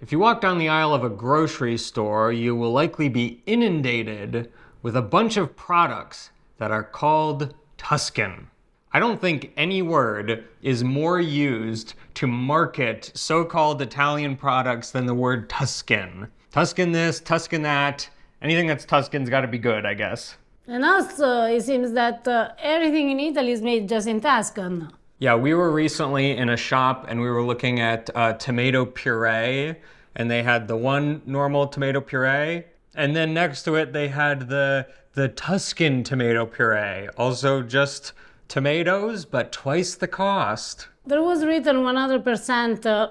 If you walk down the aisle of a grocery store, you will likely be inundated with a bunch of products that are called Tuscan. I don't think any word is more used to market so-called Italian products than the word Tuscan. Tuscan this, Tuscan that. Anything that's Tuscan's got to be good, I guess. And also, it seems that everything in Italy is made just in Tuscan. Yeah, we were recently in a shop and we were looking at tomato puree, and they had the one normal tomato puree, and then next to it they had the Tuscan tomato puree, also just tomatoes, but twice the cost. There was written 100%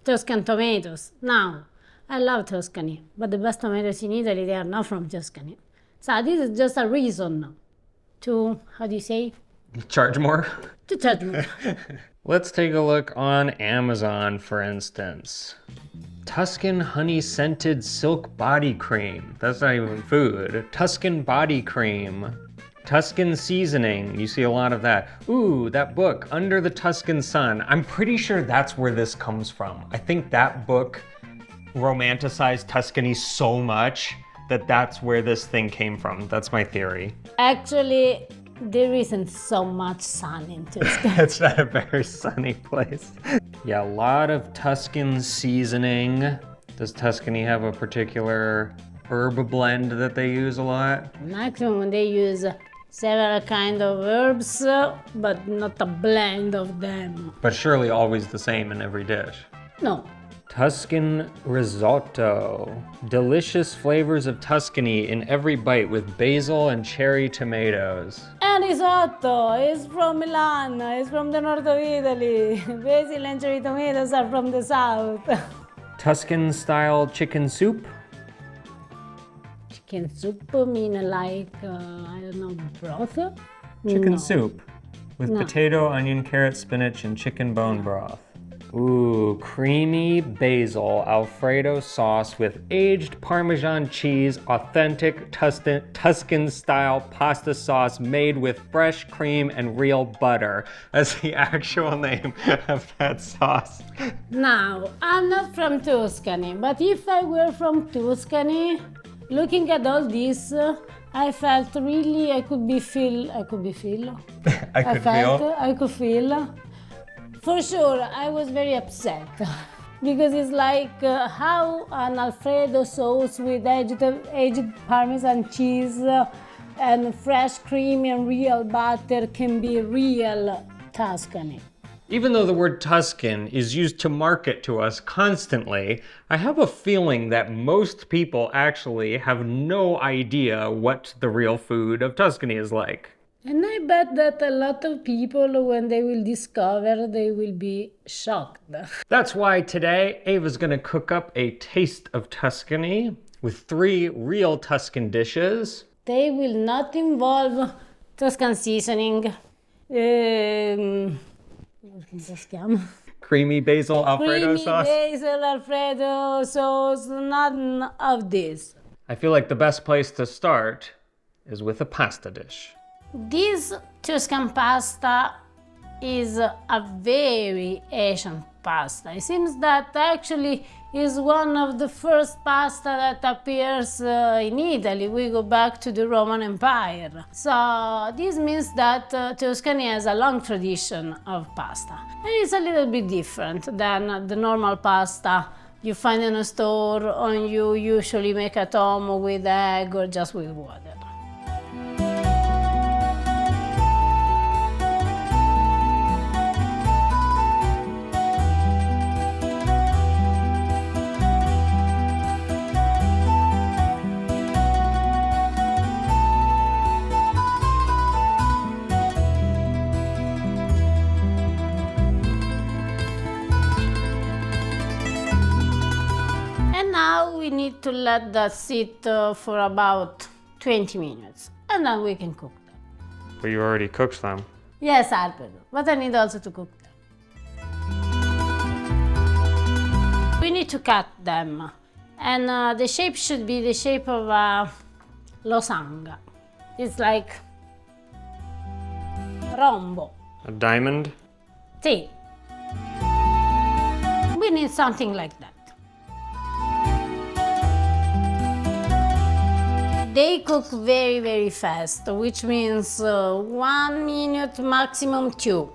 Tuscan tomatoes. Now, I love Tuscany, but the best tomatoes in Italy, they are not from Tuscany. So this is just a reason to, how do you say? Charge more? To charge more. Let's take a look on Amazon, for instance. Tuscan honey scented silk body cream. That's not even food. Tuscan body cream. Tuscan seasoning. You see a lot of that. Ooh, that book, Under the Tuscan Sun. I'm pretty sure that's where this comes from. I think that book romanticized Tuscany so much that that's where this thing came from. That's my theory. Actually, there isn't so much sun in Tuscany. It's not a very sunny place. Yeah, a lot of Tuscan seasoning. Does Tuscany have a particular herb blend that they use a lot? Maximum they use several kind of herbs, but not a blend of them. But surely always the same in every dish. No. Tuscan risotto. Delicious flavors of Tuscany in every bite with basil and cherry tomatoes. And risotto is from Milan, it's from the north of Italy. Basil and cherry tomatoes are from the south. Tuscan style chicken soup. Chicken soup mean like, I don't know, broth? Chicken No. soup with No. potato, onion, carrot, spinach, and chicken bone broth. Ooh, creamy basil Alfredo sauce with aged Parmesan cheese, authentic Tuscan style pasta sauce made with fresh cream and real butter. That's the actual name of that sauce. Now, I'm not from Tuscany, but if I were from Tuscany, looking at all this, I felt really I could feel. For sure, I was very upset because it's like how an Alfredo sauce with aged Parmesan cheese and fresh cream and real butter can be real Tuscany. Even though the word Tuscan is used to market to us constantly, I have a feeling that most people actually have no idea what the real food of Tuscany is like. And I bet that a lot of people, when they will discover, they will be shocked. That's why today Ava's gonna cook up a taste of Tuscany with 3 real Tuscan dishes. They will not involve Tuscan seasoning. Come si chiama? Creamy basil Alfredo sauce. Creamy basil Alfredo sauce, none of this. I feel like the best place to start is with a pasta dish. This Tuscan pasta is a very Asian pasta. It seems that actually is one of the first pasta that appears in Italy. We go back to the Roman Empire. So this means that Tuscany has a long tradition of pasta. And it's a little bit different than the normal pasta you find in a store, or you usually make at home with egg or just with water. Now we need to let that sit for about 20 minutes and then we can cook them. But you already cooked them. Yes, Alfredo, but I need also to cook them. We need to cut them and the shape should be the shape of a losanga. It's like rombo. A diamond? Sì. We need something like that. They cook very, very fast, which means 1 minute, maximum 2.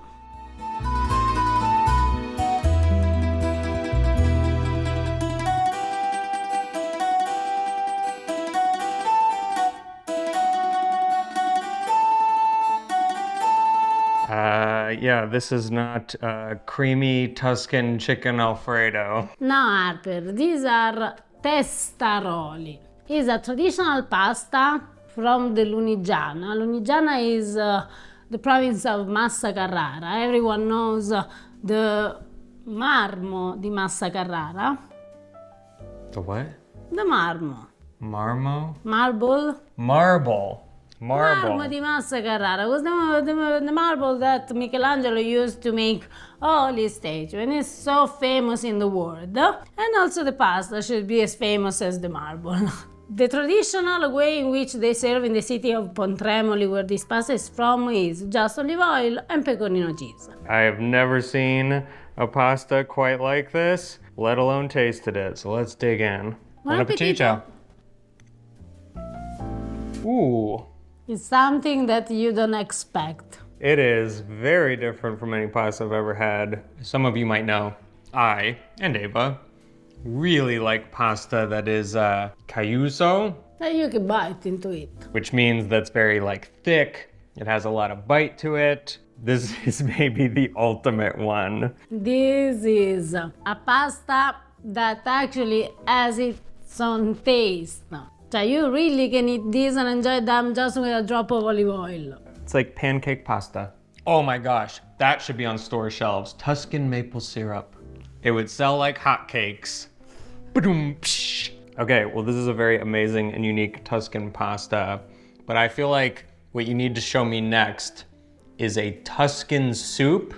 Yeah, this is not creamy Tuscan chicken Alfredo. No, Harper, these are testaroli. It's a traditional pasta from the Lunigiana. Lunigiana is the province of Massa Carrara. Everyone knows the marmo di Massa Carrara. The what? The marmo. Marmo? Marble. Marble. Marmo di Massa Carrara was the marble that Michelangelo used to make all his statues, and it's so famous in the world. And also the pasta should be as famous as the marble. The traditional way in which they serve in the city of Pontremoli, where this pasta is from, is just olive oil and pecorino cheese. I have never seen a pasta quite like this, let alone tasted it. So let's dig in. Buon appetito. Ooh. It's something that you don't expect. It is very different from any pasta I've ever had. Some of you might know, I, and Ava, really like pasta that is caiuso. Then you can bite into it. Which means that's very thick. It has a lot of bite to it. This is maybe the ultimate one. This is a pasta that actually has its own taste. So you really can eat this and enjoy them just with a drop of olive oil. It's like pancake pasta. Oh my gosh, that should be on store shelves. Tuscan maple syrup. It would sell like hotcakes. Okay, well this is a very amazing and unique Tuscan pasta, but I feel like what you need to show me next is a Tuscan soup,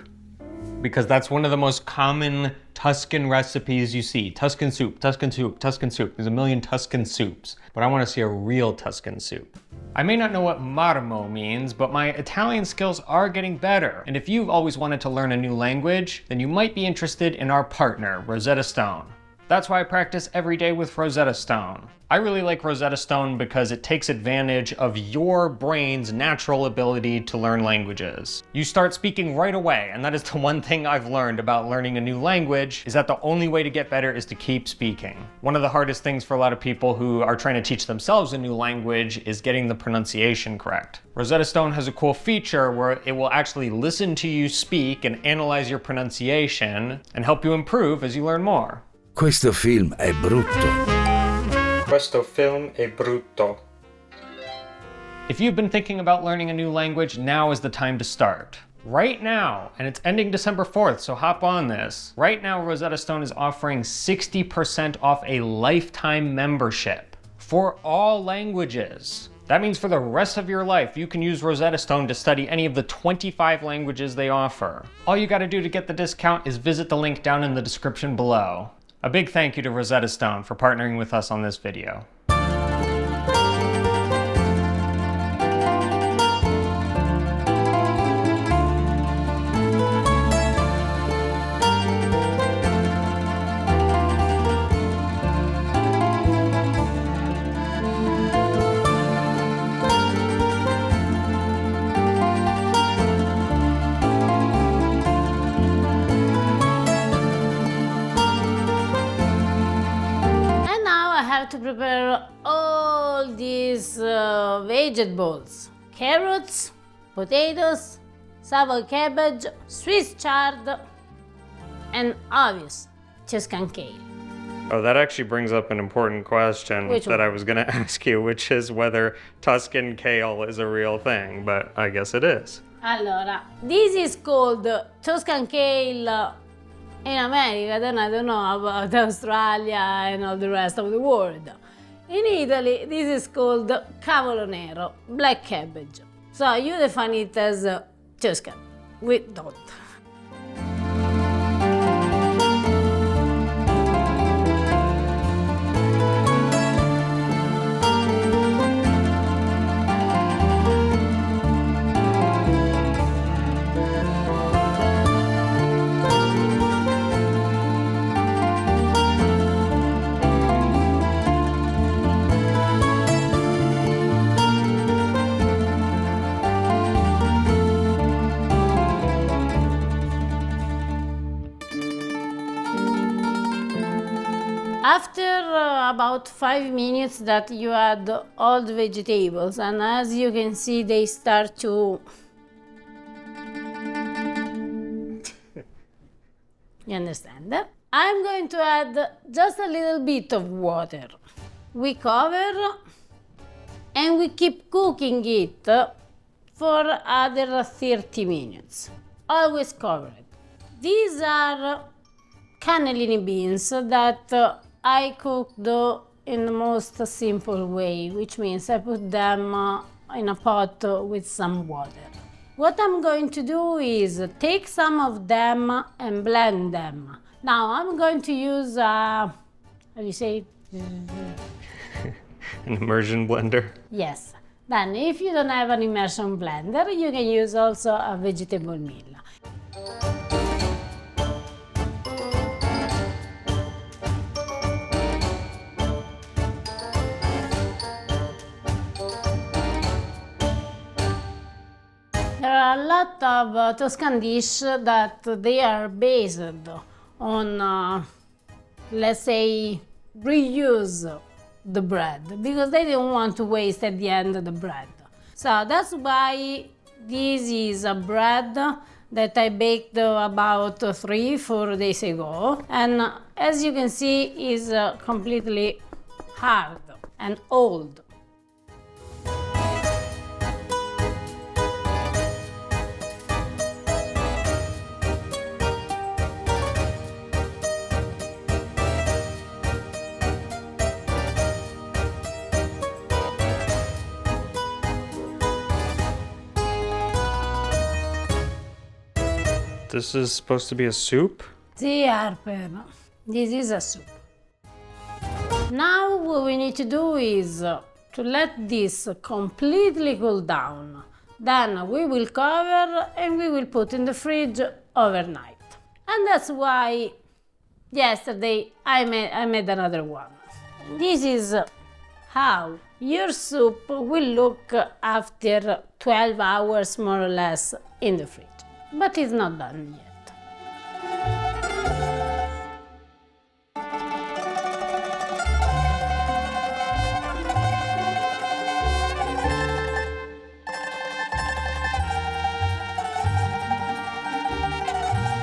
because that's one of the most common Tuscan recipes you see. Tuscan soup, Tuscan soup, Tuscan soup. There's a million Tuscan soups, but I want to see a real Tuscan soup. I may not know what marmo means, but my Italian skills are getting better. And if you've always wanted to learn a new language, then you might be interested in our partner, Rosetta Stone. That's why I practice every day with Rosetta Stone. I really like Rosetta Stone because it takes advantage of your brain's natural ability to learn languages. You start speaking right away, and that is the one thing I've learned about learning a new language, is that the only way to get better is to keep speaking. One of the hardest things for a lot of people who are trying to teach themselves a new language is getting the pronunciation correct. Rosetta Stone has a cool feature where it will actually listen to you speak and analyze your pronunciation and help you improve as you learn more. Questo film è brutto. Questo film è brutto. If you've been thinking about learning a new language, now is the time to start. Right now, and it's ending December 4th, so hop on this. Right now, Rosetta Stone is offering 60% off a lifetime membership for all languages. That means for the rest of your life, you can use Rosetta Stone to study any of the 25 languages they offer. All you gotta do to get the discount is visit the link down in the description below. A big thank you to Rosetta Stone for partnering with us on this video. To prepare all these vegetables: carrots, potatoes, sour cabbage, Swiss chard, and obvious Tuscan kale. Oh, that actually brings up an important question that I was going to ask you, which is whether Tuscan kale is a real thing, but I guess it is. Allora, this is called Tuscan kale in America, then I don't know about Australia and all the rest of the world. In Italy, this is called cavolo nero, black cabbage. So you define it as Tuscan. We don't. After about 5 minutes that you add all the vegetables, and as you can see, they start to... You understand? I'm going to add just a little bit of water. We cover and we keep cooking it for other 30 minutes. Always cover it. These are cannellini beans that I cooked in the most simple way, which means I put them in a pot with some water. What I'm going to do is take some of them and blend them. Now I'm going to use how do you say? An immersion blender. Yes. Then if you don't have an immersion blender, you can use also a vegetable mill. There are a lot of Tuscan dishes that they are based on, let's say, reuse the bread, because they don't want to waste at the end the bread. So that's why this is a bread that I baked about 3-4 days ago, and as you can see is completely hard and old. This is supposed to be a soup? See, Harper, this is a soup. Now what we need to do is to let this completely cool down. Then we will cover and we will put in the fridge overnight. And that's why yesterday I made another one. This is how your soup will look after 12 hours more or less in the fridge. But it's not done yet.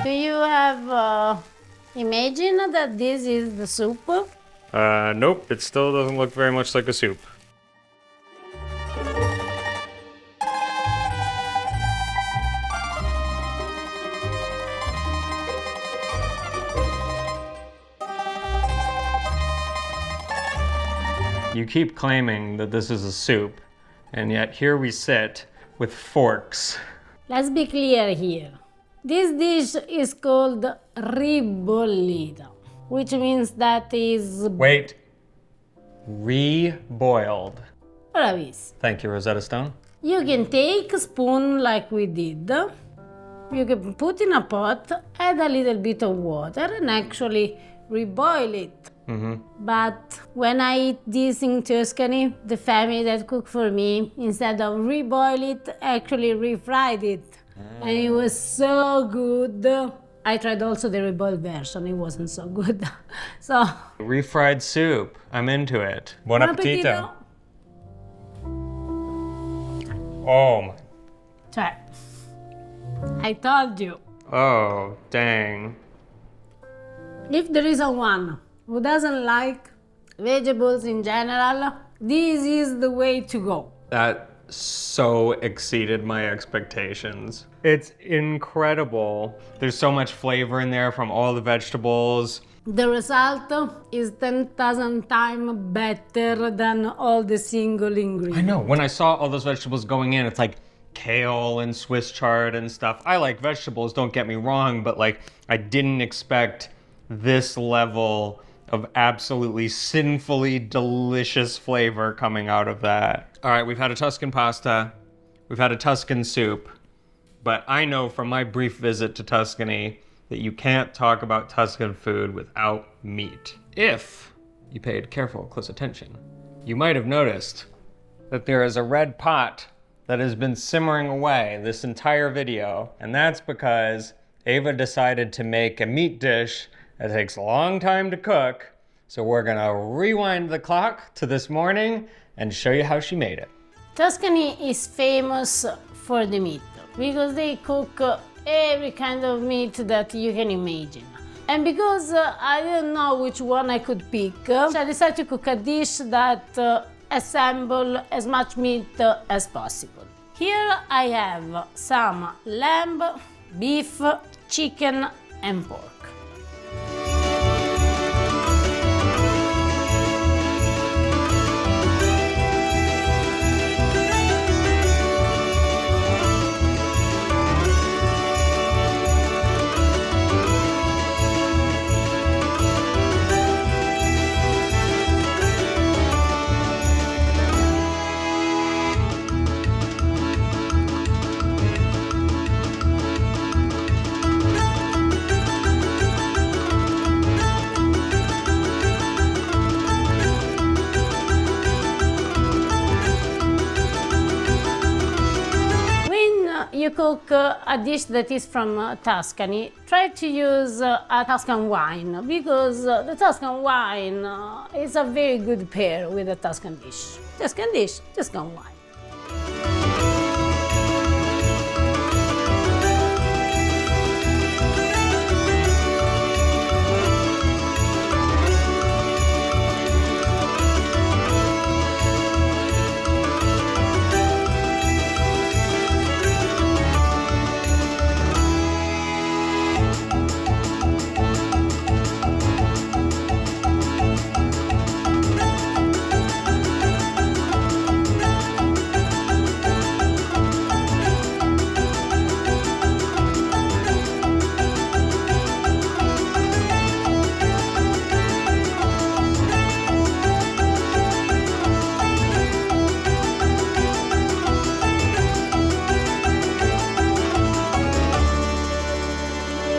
Do you have imagined that this is the soup? Nope, it still doesn't look very much like a soup. You keep claiming that this is a soup, and yet here we sit with forks. Let's be clear here. This dish is called Ribollita, which means that is... Wait. Re-boiled. Bravis. Thank you, Rosetta Stone. You can take a spoon like we did. You can put in a pot, add a little bit of water and actually reboil it. But when I eat this in Tuscany, the family that cooked for me, instead of reboil it, actually refried it. And it was so good. I tried also the reboiled version, it wasn't so good. So... Refried soup, I'm into it. Buon appetito. Oh my. Cioè, I told you. Oh, dang. If there is a one who doesn't like vegetables in general, this is the way to go. That so exceeded my expectations. It's incredible. There's so much flavor in there from all the vegetables. The result is 10,000 times better than all the single ingredients. I know, when I saw all those vegetables going in, it's like kale and Swiss chard and stuff. I like vegetables, don't get me wrong, but like I didn't expect this level of absolutely sinfully delicious flavor coming out of that. All right, we've had a Tuscan pasta, we've had a Tuscan soup, but I know from my brief visit to Tuscany that you can't talk about Tuscan food without meat. If you paid careful, close attention, you might have noticed that there is a red pot that has been simmering away this entire video, and that's because Eva decided to make a meat dish that takes a long time to cook, So we're gonna rewind the clock to this morning and show you how she made it. Tuscany is famous for the meat because they cook every kind of meat that you can imagine. And because I didn't know which one I could pick, I decided to cook a dish that assemble as much meat as possible. Here I have some lamb, beef, chicken and pork. You cook a dish that is from Tuscany, try to use a Tuscan wine because the Tuscan wine is a very good pair with a Tuscan dish. Tuscan wine.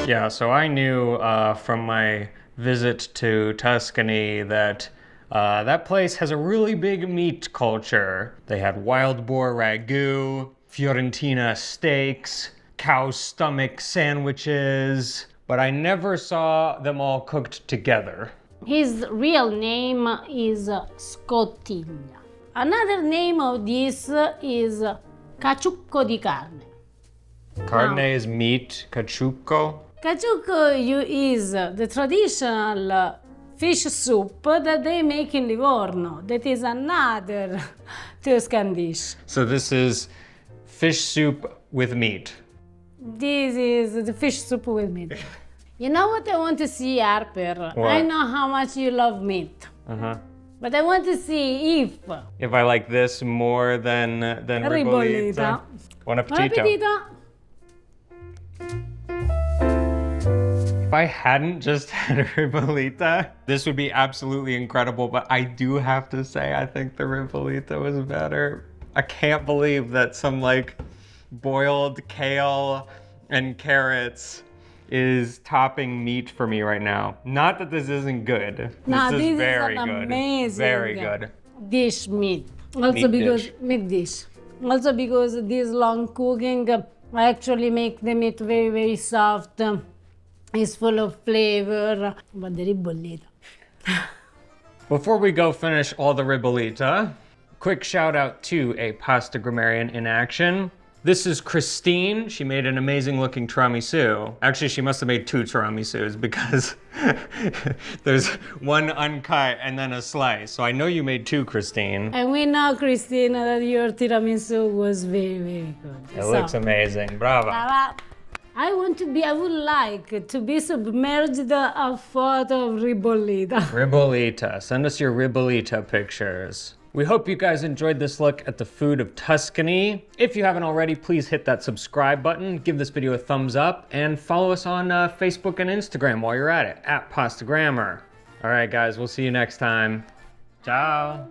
Yeah, so I knew from my visit to Tuscany that that place has a really big meat culture. They had wild boar ragu, Fiorentina steaks, cow stomach sandwiches, but I never saw them all cooked together. His real name is Scottiglia. Another name of this is caciucco di carne. Carne is meat, caciucco. Caciucco is the traditional fish soup that they make in Livorno. That is another Tuscan dish. So this is fish soup with meat. This is the fish soup with meat. You know what I want to see, Harper? What? I know how much you love meat. But I want to see if I like this more than Ribollita. Buon appetito. Buon appetito. If I hadn't just had Ribollita, this would be absolutely incredible, but I do have to say I think the Ribollita was better. I can't believe that some like boiled kale and carrots is topping meat for me right now. Not that this isn't good. No, this is this very is an good. amazing Very good. dish meat. Also Meat because dish. meat dish. Also because this long cooking actually make the meat very, very soft. It's full of flavor. But the Ribollita. Before we go finish all the Ribollita, quick shout out to a pasta grammarian in action. This is Christine. She made an amazing looking tiramisu. Actually, she must have made 2 tiramisus because there's one uncut and then a slice. So I know you made 2, Christine. And we know, Christina, that your tiramisu was very, very good. It looks amazing. Brava. I would like to be submerged a photo of Ribollita. Ribollita. Send us your Ribollita pictures. We hope you guys enjoyed this look at the food of Tuscany. If you haven't already, please hit that subscribe button, give this video a thumbs up, and follow us on Facebook and Instagram while you're at it, @PastaGrammar. All right, guys, we'll see you next time. Ciao.